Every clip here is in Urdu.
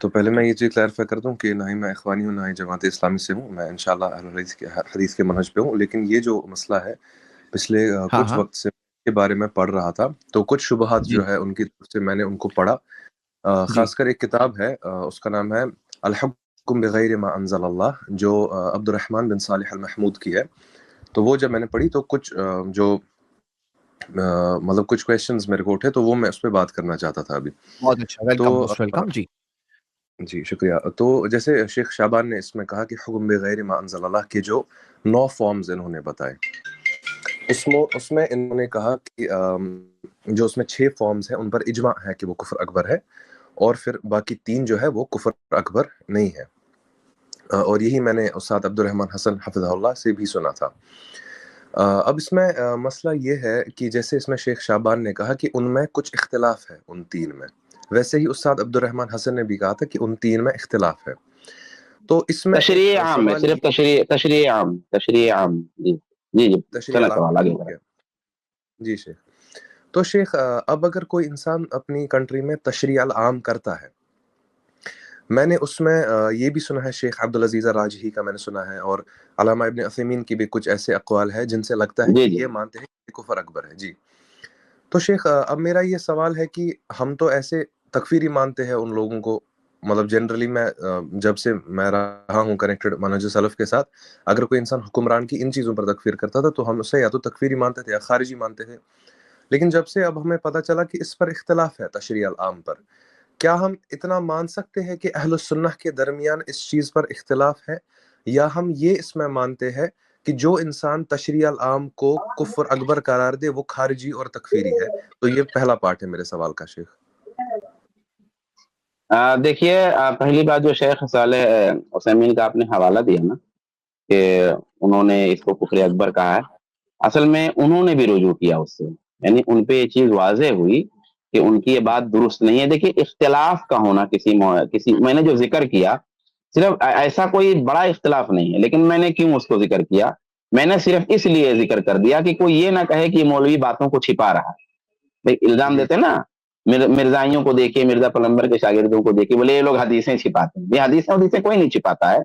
تو پہلے میں یہ چیز کلیریفائی کر دوں کہ نہ ہی میں اخوانی ہوں نہ ہی جماعت اسلامی سے ہوں، میں انشاءاللہ اہل حدیث کے منہج پہ ہوں، لیکن یہ جو مسئلہ ہے پچھلے ہاں کچھ ہاں وقت سے کے بارے میں پڑھ رہا تھا، تو کچھ شبہات جی جو ہے ان کی طرف سے میں نے ان کو پڑھا، جی خاص کر ایک کتاب ہے، اس کا نام ہے الحکم بغیر ما انزل اللہ، جو عبد الرحمن بن صالح المحمود کی ہے. تو وہ جب میں نے پڑھی تو کچھ جو مطلب کچھ کویشچنز میرے کو اٹھے، تو وہ میں اس پہ بات کرنا چاہتا تھا ابھی. بہت اچھا، تو ویلکم موسٹ ویلکم. جی جی شکریہ. تو جیسے شیخ شعبان نے اس میں کہا کہ حکم بغیر ما انزل اللہ کے جو 9 فارمز انہوں نے بتائے، اس میں انہوں نے کہا کہ جو اس میں 6 فارمز ہیں ان پر اجماع ہے کہ وہ کفر اکبر ہے، اور پھر باقی 3 جو ہے وہ کفر اکبر نہیں ہے. اور یہی میں نے استاد عبد الرحمن حسن حفظہ اللہ سے بھی سنا تھا. اب اس میں مسئلہ یہ ہے کہ جیسے اس میں شیخ شعبان نے کہا کہ ان میں کچھ اختلاف ہے ان 3 میں، ویسے ہی استاد عبد الرحمن حسن نے بھی کہا تھا کہ ان 3 میں اختلاف ہے. تو اس میں ایک تشریح عام ہے، سوال صرف تشریح عام. جی جی جی تشریح چلا العام سوال آگے ہو بڑھیں. گیا. جی شیخ. تو شیخ اب اگر کوئی انسان اپنی کنٹری میں تشریع العام کرتا ہے، میں نے اس میں یہ بھی سنا ہے، شیخ عبدالعزیز راجحی کا میں نے سنا ہے، اور علامہ ابن عثیمین کی بھی کچھ ایسے اقوال ہے جن سے لگتا ہے جی کہ جی یہ مانتے ہیں کہ کفر اکبر ہے. جی. تو شیخ اب میرا یہ سوال ہے کہ ہم تو ایسے تکفیری مانتے ہیں ان لوگوں کو، مطلب جنرلی میں جب سے میں رہا ہوں کنیکٹڈ منہج سلف کے ساتھ، اگر کوئی انسان حکمران کی ان چیزوں پر تکفیر کرتا تھا تو ہم اسے یا تو تکفیری مانتے تھے یا خارجی مانتے تھے. لیکن جب سے اب ہمیں پتہ چلا کہ اس پر اختلاف ہے تشریع العام پر، کیا ہم اتنا مان سکتے ہیں کہ اہل السنہ کے درمیان اس چیز پر اختلاف ہے، یا ہم یہ اس میں مانتے ہیں کہ جو انسان تشریع العام کو کفر اکبر قرار دے وہ خارجی اور تکفیری ہے؟ تو یہ پہلا پارٹ ہے میرے سوال کا شیخ. دیکھیے، پہلی بات جو شیخ صالح عثیمین کا آپ نے حوالہ دیا نا کہ انہوں نے اس کو کفر اکبر کہا ہے، اصل میں انہوں نے بھی رجوع کیا اس سے، یعنی ان پہ یہ چیز واضح ہوئی کہ ان کی یہ بات درست نہیں ہے. دیکھیے، اختلاف کا ہونا کسی میں نے جو ذکر کیا صرف ایسا کوئی بڑا اختلاف نہیں ہے، لیکن میں نے کیوں اس کو ذکر کیا؟ میں نے صرف اس لیے ذکر کر دیا کہ کوئی یہ نہ کہے کہ مولوی باتوں کو چھپا رہا ہے. الزام جی دیتے نا مرزائیوں کو دیکھے، مرزا پلمبر کے شاگردوں کو دیکھے، بولے یہ لوگ حدیثیں چھپاتے ہیں. یہ حدیثیں کوئی نہیں چھپاتا ہے.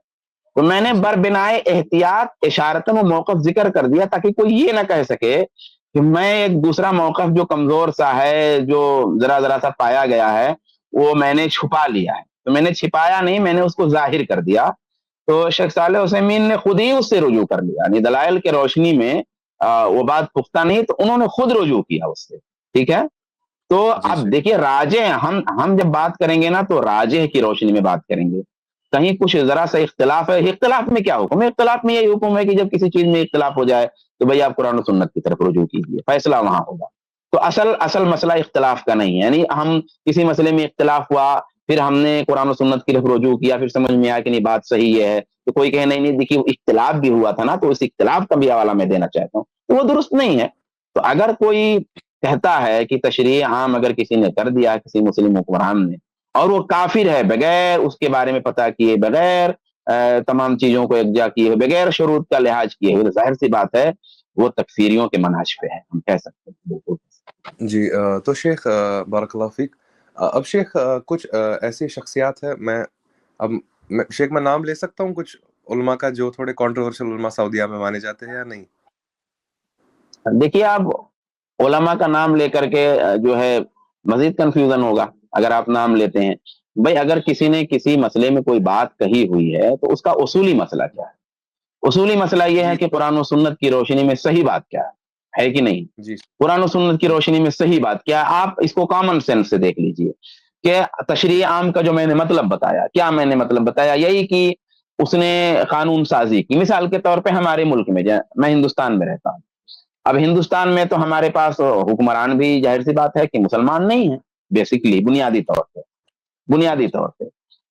تو میں نے جی بربنائے احتیاط اشارتاً وہ موقف ذکر کر دیا تاکہ کوئی یہ نہ کہہ سکے کہ میں ایک دوسرا موقف جو کمزور سا ہے، جو ذرا سا پایا گیا ہے، وہ میں نے چھپا لیا ہے. تو میں نے چھپایا نہیں، میں نے اس کو ظاہر کر دیا. تو شیخ صالح عثیمین نے خود ہی اس سے رجوع کر لیا، یعنی دلائل کے روشنی میں وہ بات پختہ نہیں، تو انہوں نے خود رجوع کیا اس سے. ٹھیک ہے. تو جی اب شیخ. دیکھیے، راجح ہم جب بات کریں گے نا تو راجح کی روشنی میں بات کریں گے. کہیں کچھ ذرا سا اختلاف ہے، اختلاف میں کیا حکم ہے؟ اختلاف میں یہی حکم ہے کہ جب کسی چیز میں اختلاف ہو جائے تو بھئی آپ قرآن و سنت کی طرف رجوع کیجیے، فیصلہ وہاں ہوگا. تو اصل مسئلہ اختلاف کا نہیں ہے. یعنی ہم کسی مسئلے میں اختلاف ہوا، پھر ہم نے قرآن و سنت کی طرف رجوع کیا، پھر سمجھ میں آیا کہ نہیں بات صحیح ہے، تو کوئی کہے نہیں دیکھیے اختلاف بھی ہوا تھا نا، تو اس اختلاف کا بھی حوالہ میں دینا چاہتا ہوں، تو وہ درست نہیں ہے. تو اگر کوئی کہتا ہے کہ تشریع عام اگر کسی نے کر دیا کسی مسلم حکمران نے، اور وہ کافر ہے بغیر اس کے بارے میں پتہ کیے، بغیر تمام چیزوں کو یکجا کیے، بغیر شروط کا لحاظ کیے ہوئے، ظاہر سی بات ہے وہ تکفیریوں کے منہج پہ ہے، ہم کہہ سکتے ہیں. بالکل. جی تو شیخ بارک اللہ فیک. اب شیخ کچھ ایسی شخصیات ہے، شیخ میں نام لے سکتا ہوں کچھ علماء کا جو تھوڑے کنٹروورشل علماء سعودیہ میں مانے جاتے ہیں یا نہیں؟ دیکھیے، آپ علماء کا نام لے کر کے جو ہے مزید کنفیوژن ہوگا اگر آپ نام لیتے ہیں. بھائی اگر کسی نے کسی مسئلے میں کوئی بات کہی ہوئی ہے تو اس کا اصولی مسئلہ کیا ہے؟ اصولی مسئلہ یہ ہے جی کہ قرآن و سنت کی روشنی میں صحیح بات کیا ہے کہ نہیں؟ جی قرآن و سنت کی جی روشنی میں صحیح بات کیا ہے؟ آپ اس کو کامن سینس سے دیکھ لیجئے کہ تشریع عام کا جو میں نے مطلب بتایا، کیا میں نے مطلب بتایا؟ یہی کہ اس نے قانون سازی کی. مثال کے طور پہ ہمارے ملک میں، میں ہندوستان میں رہتا ہوں، اب ہندوستان میں تو ہمارے پاس حکمران بھی ظاہر سی بات ہے کہ مسلمان نہیں ہیں. بیسیکلی بنیادی طور پہ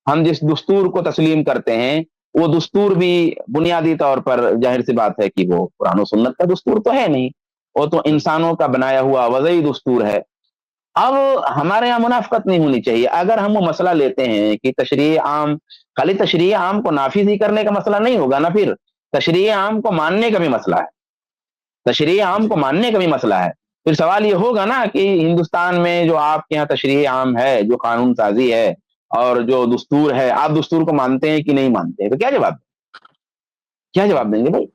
ہم جس دستور کو تسلیم کرتے ہیں وہ دستور بھی بنیادی طور پر ظاہر سی بات ہے کہ وہ قرآن و سنت کا دستور تو ہے نہیں، وہ تو انسانوں کا بنایا ہوا وضعی دستور ہے. اب ہمارے یہاں منافقت نہیں ہونی چاہیے. اگر ہم وہ مسئلہ لیتے ہیں کہ تشریع عام، خالی تشریع عام کو نافذ ہی کرنے کا مسئلہ نہیں ہوگا نا، پھر تشریع عام کو ماننے کا بھی مسئلہ ہے. تشریع عام جی کو ماننے کا بھی مسئلہ ہے. پھر سوال یہ ہوگا نا کہ ہندوستان میں جو آپ کے یہاں تشریع عام ہے، جو قانون سازی ہے، اور جو دستور ہے آپ دستور کو مانتے ہیں کہ نہیں مانتے ہیں, تو کیا جواب دیں گے بھائی؟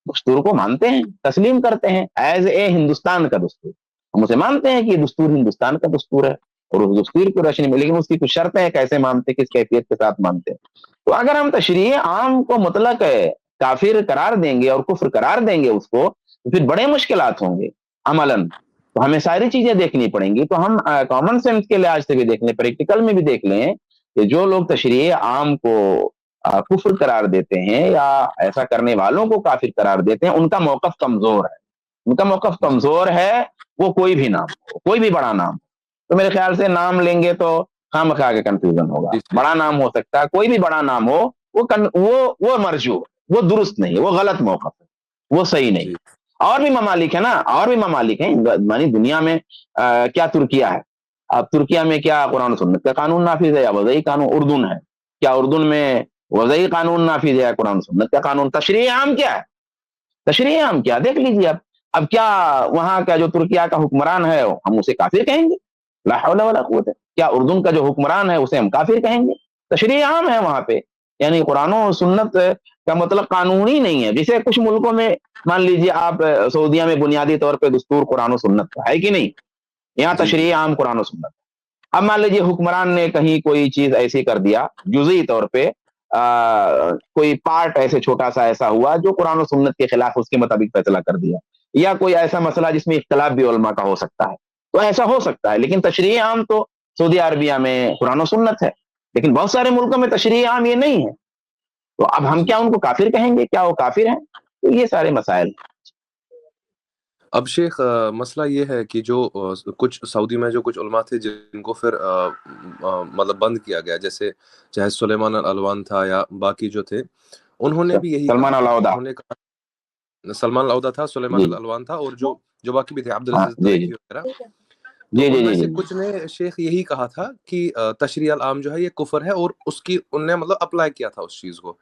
دستور کو مانتے ہیں, تسلیم کرتے ہیں ایز اے ہندوستان کا دستور, ہم اسے مانتے ہیں کہ یہ دستور ہندوستان کا دستور ہے اور اس دستور کی روشنی میں, لیکن اس کی کچھ شرطیں ہیں کیسے مانتے ہیں, کس کیفیت کے ساتھ مانتے ہیں. تو اگر ہم تشریع عام کو مطلق کافر قرار دیں گے اور کفر قرار دیں گے اس کو, تو پھر بڑے مشکلات ہوں گے عملاً. تو ہمیں ساری چیزیں دیکھنی پڑیں گی. تو ہم کامن سینس کے لحاظ سے بھی دیکھ لیں, پریکٹیکل میں بھی دیکھ لیں کہ جو لوگ تشریع عام کو کفر قرار دیتے ہیں یا ایسا کرنے والوں کو کافر قرار دیتے ہیں, ان کا موقف کمزور ہے. ان کا موقف کمزور ہے, وہ کوئی بھی نام ہو, کوئی بھی بڑا نام. تو میرے خیال سے نام لیں گے تو خام خواہ کے کنفیوژن ہوگا. بڑا نام ہو سکتا ہے, کوئی بھی بڑا نام ہو, وہ مرجو, وہ درست نہیں, وہ غلط موقف ہے, وہ صحیح نہیں. اور بھی ممالک ہے نا, اور بھی ممالک ہیں یعنی دنیا میں. کیا ترکیہ ہے, اب ترکیہ میں کیا قرآن و سنت کا قانون نافذ ہے یا وضعی قانون؟ اردن ہے, کیا اردن میں وضعی قانون نافذ ہے یا قرآن و سنت کا قانون؟ تشریع عام کیا ہے, تشریع عام کیا دیکھ لیجیے آپ. اب کیا وہاں کا جو ترکیہ کا حکمران ہے ہم اسے کافر کہیں گے؟ لا حول ولا قوت. کیا اردن کا جو حکمران ہے اسے ہم کافر کہیں گے؟ تشریع عام ہے وہاں پہ, یعنی قرآن و سنت کا مطلب قانون ہی نہیں ہے. جیسے کچھ ملکوں میں مان لیجیے آپ سعودیہ میں بنیادی طور پہ دستور قرآن و سنت کا ہے کہ نہیں, یہاں تشریع عام قرآن و سنت. اب مان لیجیے حکمران نے کہیں کوئی چیز ایسی کر دیا جزئی طور پہ, کوئی پارٹ ایسے چھوٹا سا ایسا ہوا جو قرآن و سنت کے خلاف, اس کے مطابق فیصلہ کر دیا, یا کوئی ایسا مسئلہ جس میں اختلاف بھی علماء کا ہو سکتا ہے, تو ایسا ہو سکتا ہے. لیکن تشریع عام تو سعودی عربیہ میں قرآن و سنت ہے, لیکن بہت سارے ملکوں میں تشریع عام یہ نہیں ہے. تو اب ہم کیا ان کو کافر کہیں گے؟ کیا وہ کافر ہیں؟ تو یہ سارے مسائل. اب شیخ مسئلہ یہ ہے کہ جو کچھ سعودی میں جو کچھ علماء تھے جن کو پھر مطلب بند کیا گیا, جیسے چاہے سلیمان الالوان تھا یا باقی جو تھے, انہوں نے بھی یہی سلمان العودہ, انہوں نے کہا, سلمان العودہ تھا, سلیمان الالوان تھا, اور جو باقی بھی تھے عبدالعزیز تریفی وغیرہ. تو ان میں سے کچھ نے شیخ یہی کہا تھا کہ تشریع العام جو ہے یہ کفر ہے, اور اس کی ان نے مطلب اپلائی کیا تھا اس چیز کو.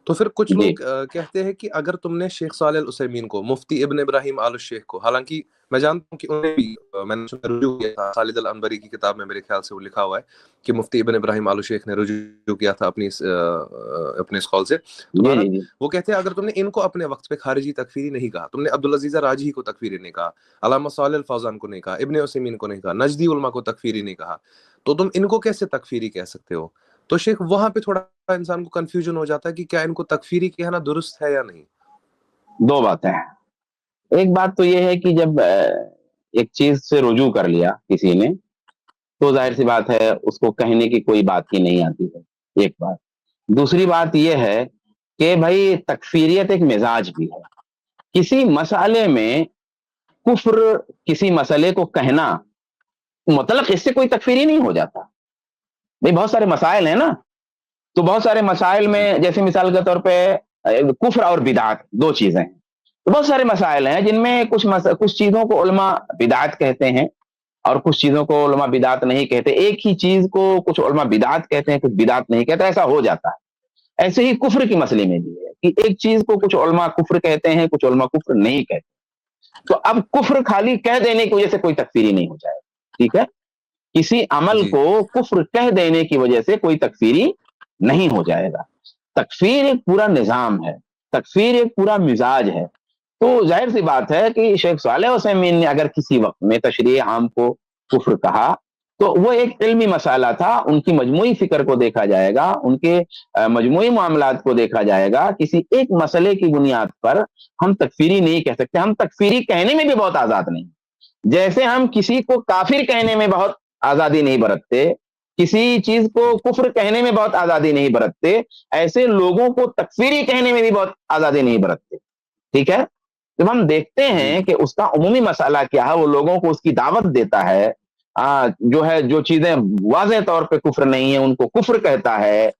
تو پھر کچھ لوگ کہتے ہیں کہ اگر تم نے شیخ صالح العثیمین کو, مفتی ابن ابراہیم آل الشیخ کو, حالانکہ میں جانتا ہوں کہ انہوں نے بھی, میں نے رجوع کیا تھا, خالد العنبری کی کتاب میں میرے خیال سے وہ لکھا ہوا ہے کہ مفتی ابن ابراہیم آل الشیخ نے رجوع کیا تھا اپنے اس قول سے. تو وہ کہتے ہیں اگر تم نے ان کو اپنے وقت پہ خارجی تکفیری نہیں کہا, تم نے عبدالعزیز راجحی کو تکفیری نہیں کہا, علامہ صالح الفوزان کو نہیں کہا, ابن عثیمین کو نہیں کہا, نجدی علماء کو تکفیری نہیں کہا, تو تم ان کو کیسے تکفیری کہہ سکتے ہو؟ تو شیخ وہاں پہ تھوڑا انسان کو کنفیوژن ہو جاتا ہے کہ کیا ان کو تکفیری کہنا درست ہے یا نہیں. دو باتیں ہیں. ایک بات تو یہ ہے کہ جب ایک چیز سے رجوع کر لیا کسی نے, تو ظاہر سی بات ہے اس کو کہنے کی کوئی بات ہی نہیں آتی ہے, ایک بات. دوسری بات یہ ہے کہ بھائی تکفیریت ایک مزاج بھی ہے. کسی مسئلے میں کفر, کسی مسئلے کو کہنا مطلق اس سے کوئی تکفیری نہیں ہو جاتا. بھائی بہت سارے مسائل ہیں نا, تو بہت سارے مسائل میں جیسے مثال کے طور پہ کفر اور بدعت دو چیزیں ہیں. تو بہت سارے مسائل ہیں جن میں کچھ چیزوں کو علماء بدعت کہتے ہیں اور کچھ چیزوں کو علماء بدعت نہیں کہتے. ایک ہی چیز کو کچھ علماء بدعت کہتے ہیں, کچھ بدعت نہیں کہتے, ایسا ہو جاتا ہے. ایسے ہی کفر کی مسئلے میں بھی ہے کہ ایک چیز کو کچھ علماء کفر کہتے ہیں, کچھ علماء کفر نہیں کہتے. تو اب کفر خالی کہہ دینے کی وجہ سے کوئی تکفیری نہیں ہو جائے, ٹھیک ہے. کسی عمل کو کفر کہہ دینے کی وجہ سے کوئی تکفیری نہیں ہو جائے گا. تکفیر ایک پورا نظام ہے, تکفیر ایک پورا مزاج ہے. تو ظاہر سی بات ہے کہ شیخ صالح عثیمین نے اگر کسی وقت میں تشریع عام کو کفر کہا تو وہ ایک علمی مسئلہ تھا. ان کی مجموعی فکر کو دیکھا جائے گا, ان کے مجموعی معاملات کو دیکھا جائے گا. کسی ایک مسئلے کی بنیاد پر ہم تکفیری نہیں کہہ سکتے. ہم تکفیری کہنے میں بھی بہت آزاد نہیں, جیسے ہم کسی کو کافر کہنے میں بہت آزادی نہیں برتتے, کسی چیز کو کفر کہنے میں بہت آزادی نہیں برتتے, ایسے لوگوں کو تکفیری کہنے میں بھی بہت آزادی نہیں برتتے. ٹھیک ہے. جب ہم دیکھتے ہیں کہ اس کا عمومی مسئلہ کیا ہے, وہ لوگوں کو اس کی دعوت دیتا ہے, جو ہے جو چیزیں واضح طور پہ کفر نہیں ہیں ان کو کفر کہتا ہے,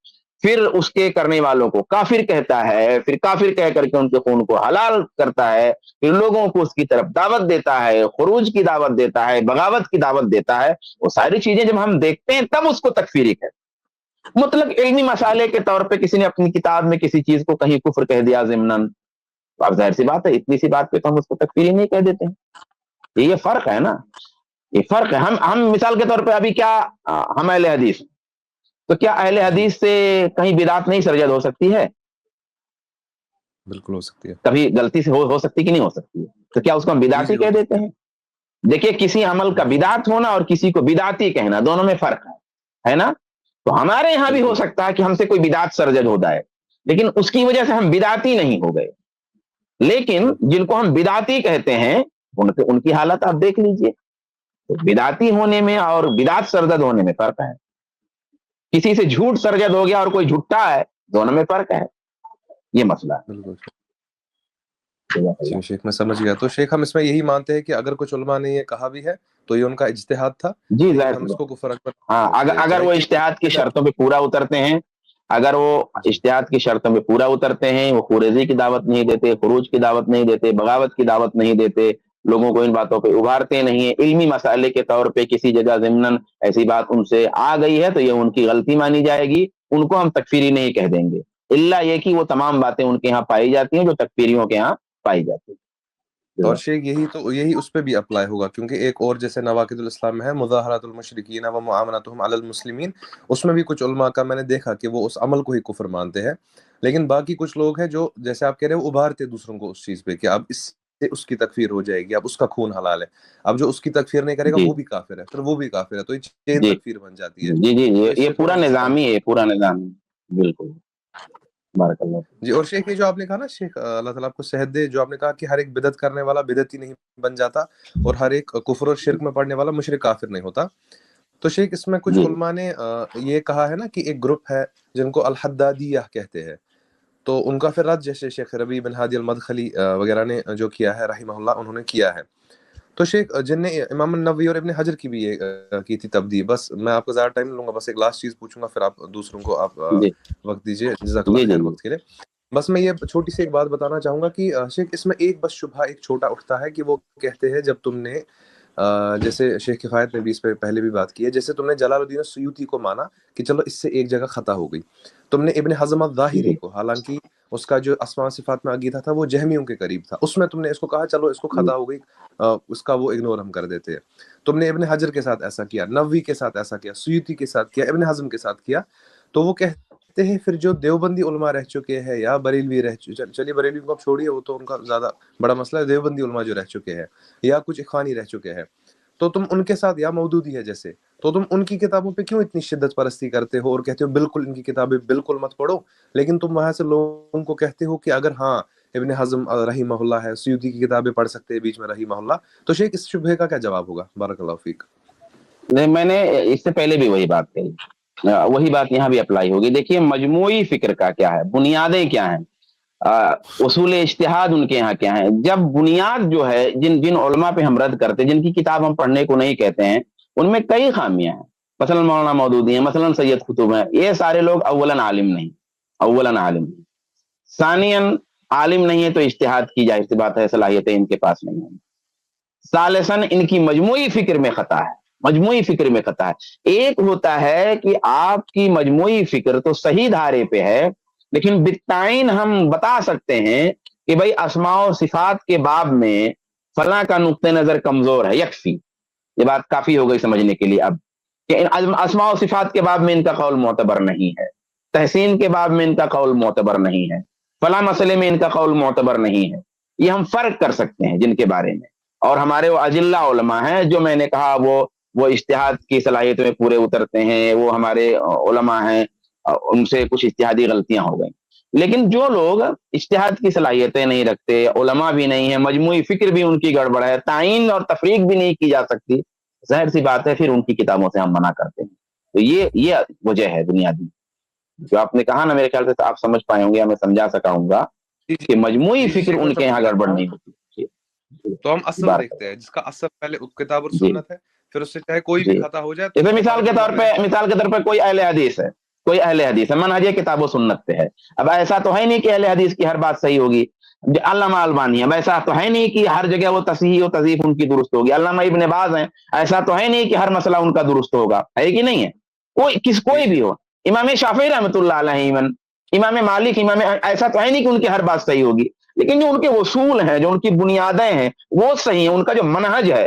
پھر اس کے کرنے والوں کو کافر کہتا ہے, پھر کافر کہہ کر کے ان کے خون کو حلال کرتا ہے, پھر لوگوں کو اس کی طرف دعوت دیتا ہے, خروج کی دعوت دیتا ہے, بغاوت کی دعوت دیتا ہے. وہ ساری چیزیں جب ہم دیکھتے ہیں تب اس کو تکفیری کہتے ہیں. مطلب علمی مسئلے کے طور پہ کسی نے اپنی کتاب میں کسی چیز کو کہیں کفر کہہ دیا ضمناً, اب ظاہر سی بات ہے اتنی سی بات پہ تو ہم اس کو تکفیری نہیں کہہ دیتے ہیں. یہ فرق ہے نا, یہ فرق ہے. ہم مثال کے طور پہ ابھی کیا ہم اہل حدیث, تو کیا اہل جی حدیث سے کہیں بدعت نہیں سرزد ہو سکتی ہے؟ بالکل ہو سکتی ہے. کبھی غلطی سے ہو سکتی کہ نہیں ہو سکتی ہے؟ تو کیا اس کو ہم جی بدعتی جی ہو کہہ دیتے سکتی ہیں؟ دیکھیے کسی عمل کا ہے. بدعت ہونا اور کسی کو بدعتی کہنا دونوں میں فرق ہے نا؟ تو ہمارے یہاں بھی ہو بالکل سکتا ہے کہ ہم سے کوئی بدعت سرزد ہو جائے، لیکن اس کی وجہ سے ہم بدعتی نہیں ہو گئے. لیکن بالکل جن کو ہم بدعتی کہتے ہیں ان کی حالت آپ دیکھ لیجئے. تو بدعتی ہونے میں اور بدعت سرزد ہونے میں فرق ہے. کسی سے جھوٹ سرزد ہو گیا اور کوئی جھٹا ہے، دونوں میں فرق ہے. یہ مسئلہ بالکل. ہے. جی شیخ میں سمجھ گیا. تو شیخ ہم اس میں یہی مانتے ہیں کہ اگر کچھ علماء نے یہ کہا بھی ہے تو یہ ان کا اجتہاد تھا، جی لیکن ظاہر ہم سی اس بات. کو کفر اکبر نہیں ہاں سمجھتے، اگر چاہے وہ کتنی اجتہاد کی بھی شرطوں پہ پورا اترتے ہیں، اگر وہ جی اجتہاد کی شرطوں پہ پورا اترتے ہیں، وہ خورزی کی دعوت نہیں دیتے، خروج کی دعوت نہیں دیتے، بغاوت کی دعوت نہیں دیتے، لوگوں کو ان باتوں پہ ابھارتے نہیں ہیں، علمی مسئلے کے طور پہ کسی جگہ ضمناً ایسی بات ان سے آ گئی ہے تو یہ ان کی غلطی مانی جائے گی، ان کو ہم تکفیری نہیں کہہ دیں گے، الا یہ کہ وہ تمام باتیں ان کے ہاں پائی جاتی ہیں جو تکفیریوں کے ہاں پائی جاتی ہیں. اور شیخ یہی اس پہ بھی اپلائی ہوگا، کیونکہ ایک اور جیسے نواقض الاسلام میں ہے مظاہرات المشرکین و معاملتهم علی المسلمین، اس میں بھی کچھ علماء کا میں نے دیکھا کہ وہ اس عمل کو ہی کفر مانتے ہیں، لیکن باقی کچھ لوگ ہیں جو جیسے آپ کہہ رہے ہیں وہ ابھارتے دوسروں کو اس چیز پہ کہ اب اس سے اس کی تکفیر ہو جائے گی، اب اس کا خون حلال ہے، اب جو اس کی تکفیر نہیں کرے گا جی وہ بھی کافر ہے، پھر وہ بھی کافر ہے، تو یہ چین جی تکفیر بن جاتی ہے. جی جی تو جی اس یہ سے پورا تھوڑا سا نظام ہی ہے، پورا نظام ہے. بالکل. بارک اللہ. جی. اور شیخ یہ جو آپ نے کہا نا شیخ اللہ تعالیٰ آپ کو صحت دے، جو آپ نے کہا کہ ہر ایک بدعت کرنے والا بدعتی نہیں بن جاتا اور ہر ایک کفر اور شرک میں پڑنے والا مشرک کافر نہیں ہوتا، تو شیخ اس میں کچھ جی علماء نے یہ کہا ہے نا کہ ایک گروپ ہے جن کو الحدادیہ کہتے ہیں، تو ان کا پھر رد جیسے شیخ ربیع بن ہادی المدخلی وغیرہ نے جو کیا ہے رحمہ اللہ، انہوں نے کیا ہے. تو شیخ جن نے امام النووی اور ابن حجر کی بھی یہ کی تھی تبدیل. بس میں آپ کو زیادہ ٹائم لوں گا، بس ایک لاسٹ چیز پوچھوں گا پھر آپ دوسروں کو آپ جی وقت دیجیے، جزاک جی اللہ جی خیر جی وقت کے لیے. بس میں یہ چھوٹی سی ایک بات بتانا چاہوں گا کہ شیخ اس میں ایک بس شبہ ایک چھوٹا اٹھتا ہے کہ وہ کہتے ہیں جب تم نے جیسے شیخ کفایت نے بھی اس پہ پہلے بھی بات کی ہے، جیسے تم نے جلال الدین السیوطی کو مانا کہ چلو اس سے ایک جگہ خطا ہو گئی، تم نے ابن حزم الظاہری جی کو، حالانکہ اس کا جو اسماء صفات میں عقیدہ تھا وہ جہمیوں کے قریب تھا، اس میں تم نے اس کو کہا چلو اس کو جی خطا ہو گئی، اس کا وہ اگنور ہم کر دیتے ہیں. تم نے ابن حجر کے ساتھ ایسا کیا، نووی کے ساتھ ایسا کیا، سیوطی کے ساتھ کیا، ابن حزم کے ساتھ کیا. تو وہ کہتے ہیں پھر جو دیوبندی علماء رہ چکے ہیں یا بریلوی رہ چکے، چلیے بریلوی کو اب چھوڑیے، وہ تو ان کا زیادہ بڑا مسئلہ ہے، دیوبندی علماء جو رہ چکے ہیں یا کچھ اخوانی رہ چکے ہیں، تو تم ان کے ساتھ یا مودودی ہے جیسے، تو تم ان کی کتابوں پہ کیوں اتنی شدت پرستی کرتے ہو اور کہتے ہو بالکل ان کی کتابیں بالکل مت پڑھو، لیکن تم وہاں سے لوگوں کو کہتے ہو کہ اگر ہاں ابن حزم رحمہ اللہ ہے، سیوطی کی کتابیں پڑھ سکتے ہیں بیچ میں رحمہ اللہ. تو شیخ اس شبہے کا کیا جواب ہوگا؟ بارک اللہ فیک. نہیں، میں نے اس سے پہلے بھی وہی بات کہی، وہی بات یہاں بھی اپلائی ہوگی. دیکھیے مجموعی فکر کا کیا ہے، بنیادیں کیا ہیں، اصول اجتہاد ان کے یہاں کیا ہیں. جب بنیاد جو ہے جن علماء پہ ہم رد کرتے ہیں، جن کی کتاب ہم پڑھنے کو نہیں کہتے ہیں، ان میں کئی خامیاں ہیں. مثلا مولانا مودودی ہیں، مثلا سید قطب ہیں، یہ سارے لوگ اولاً عالم نہیں، اولاً عالم نہیں، ثانیاً عالم نہیں ہے تو اجتہاد کی ظاہر سی بات ہے صلاحیتیں ان کے پاس نہیں ہیں، ثالثاً ان کی مجموعی فکر میں خطا ہے، مجموعی فکر میں خطا ہے. ایک ہوتا ہے کہ آپ کی مجموعی فکر تو صحیح دھارے پہ ہے، لیکن بالتعین ہم بتا سکتے ہیں کہ بھائی اسماء و صفات کے باب میں فلاں کا نقطہ نظر کمزور ہے، یکفی، یہ بات کافی ہو گئی سمجھنے کے لیے اب کہ اسماء و صفات کے باب میں ان کا قول معتبر نہیں ہے، تحسین کے باب میں ان کا قول معتبر نہیں ہے، فلاں مسئلے میں ان کا قول معتبر نہیں ہے. یہ ہم فرق کر سکتے ہیں جن کے بارے میں. اور ہمارے وہ اجلہ علماء ہیں جو میں نے کہا وہ اجتہاد کی صلاحیت میں پورے اترتے ہیں، وہ ہمارے علماء ہیں، ان سے کچھ اجتہادی غلطیاں ہو گئیں. لیکن جو لوگ اجتہاد کی صلاحیتیں نہیں رکھتے، علماء بھی نہیں ہے، مجموعی فکر بھی ان کی گڑبڑ ہے، تعین اور تفریق بھی نہیں کی جا سکتی، ظاہر سی بات ہے پھر ان کی کتابوں سے ہم منع کرتے ہیں. تو یہ وجہ ہے بنیادی جو آپ نے کہا نا، میرے خیال سے آپ سمجھ پائے ہوں گے یا میں سمجھا سکا ہوں گا جی کہ مجموعی جی جی فکر شیخ میں ان کے سمجھ یہاں گیا. گڑبڑ نہیں ہوتی. تو ہم اصل بات دیکھتے ہیں، جس کا اصل پہلے کتاب اور جی سنت ہے، پھر اس سے چاہے کوئی بھی جی خطا ہو جائے تو جیسے وہ ہمارے علماء نے مثال کے طور پہ کوئی اہل حدیث ہے، کوئی اہل حدیث ہے، منہج کتاب و سنت پہ ہے. اب ایسا تو ہے نہیں کہ اہل حدیث کی ہر بات صحیح ہوگی. علامہ البانی ہے، ایسا تو ہے نہیں کہ ہر جگہ وہ تصحیح و تضعیف ان کی درست ہوگی. علامہ ابن باز ہیں، ایسا تو ہے نہیں کہ ہر مسئلہ ان کا درست ہوگا، ہے کہ نہیں ہے؟ جی کوئی جی بھی ہو، امام شافعی رحمۃ اللہ علیہ، امام مالک، ایسا تو ہے نہیں کہ ان کی ہر بات صحیح ہوگی، لیکن جو ان کے اصول ہیں، جو ان کی بنیادیں ہیں وہ صحیح ہیں، ان کا جو منہج ہے